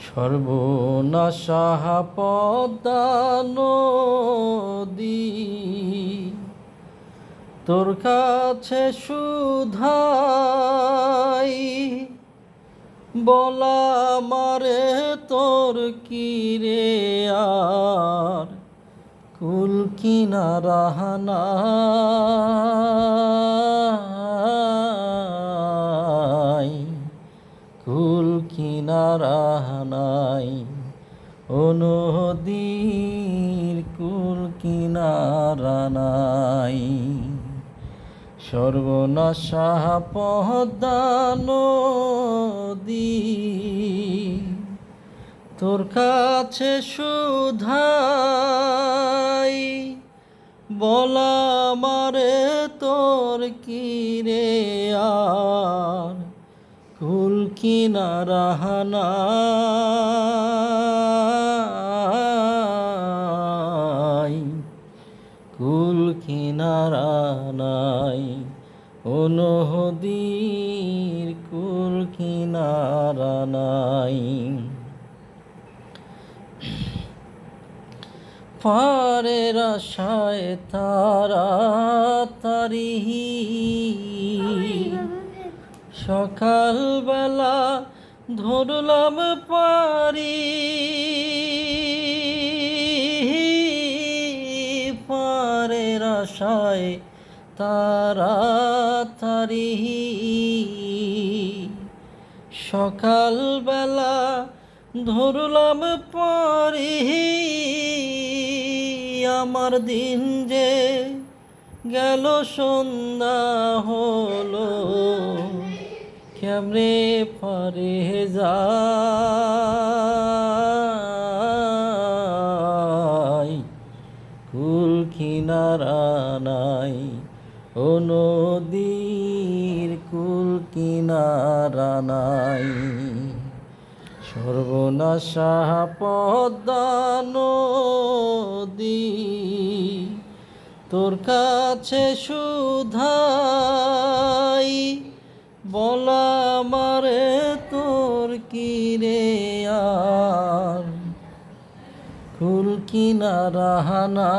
সর্বনাশা পদ্মা নদী, তোর কাছে সুধাই বলা মারে তোর কিরে আর কুল কিনারা নাই, কুল কিনারা নাই, ও নদীর কুল কিনারা নাই। সর্বনাশা পদ্মা নদী, তোর কাছে সুধাই বলা মারে তোর কিরে আর কুল কিনারা নাই, কুল কিনারা নাই, ও নদীর কুল কিনারা নাই। পারের আশায় তাড়াতাড়ি সকালবেলা ধরলাম পারি, পারের আশায় তাড়াতাড়ি সকালবেলা ধরলাম পারি। আমার দিন যে গেল সন্ধ্যা হলো, কেমনে পারে যাই কুল কিনারা নাই, ও নদীর কুল কিনারা নাই। সর্বনাশা পদ্মা নদী, তোর কাছে সুধাই বলা মারে তোর কিরে আর কুল কিনারা নাই,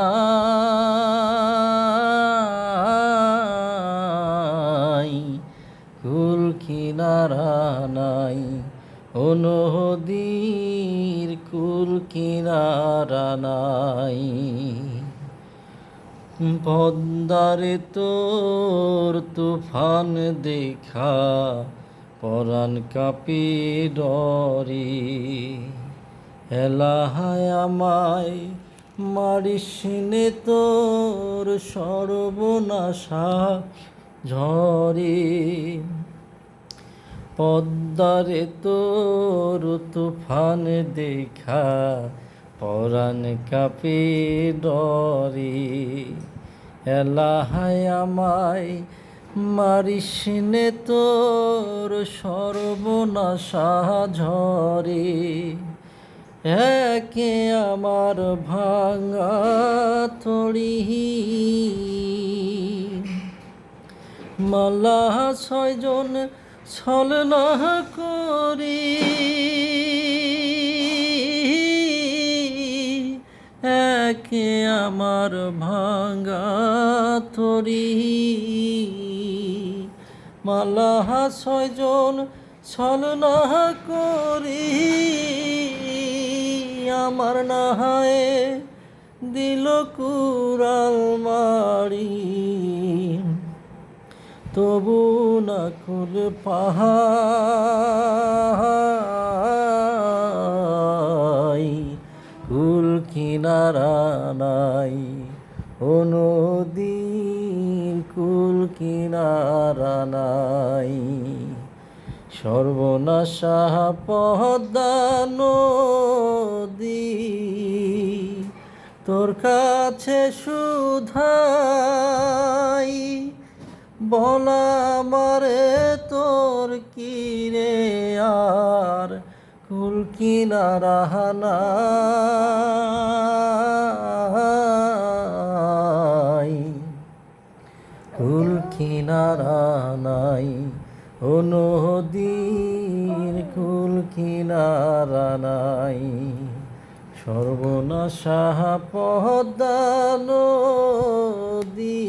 কুল কিনারা নাই, ও নদীর কুল কিনারা নাই। পদ্মারে তোর তুফান দেখা পরাণ কাঁপি ডরে, এলাহায় আমায় মারিসনে তোর সর্বনাশা ঝরে। পদ্মারে তোর তুফান দেখা পরাণ কাঁপে ডরে, এলাহায় আমায় মারিসনে তোর সর্বনাশা ঝরে। একে আমার ভাঙা তড়ি মালা ছয়জন ছলনা করি, একে আমার ভাঙা তরি মালা ছয়জন ছলনা করি। আমার নাহায়ে দিল কুড়াল মারি, তবু না কুল পাহাই, কুল কিনারা নাই, ও নদীর কুল কিনারা নাই। সর্বনাশা পদ্মা নদী, তোর কাছে সুধাই বলা মারে তোর কিরে আর কুল কিনারা নাই, কুল কিনারা নাই, ও নদীর কুল কিনারা নাই। সর্বনাশা পদ্মা নদী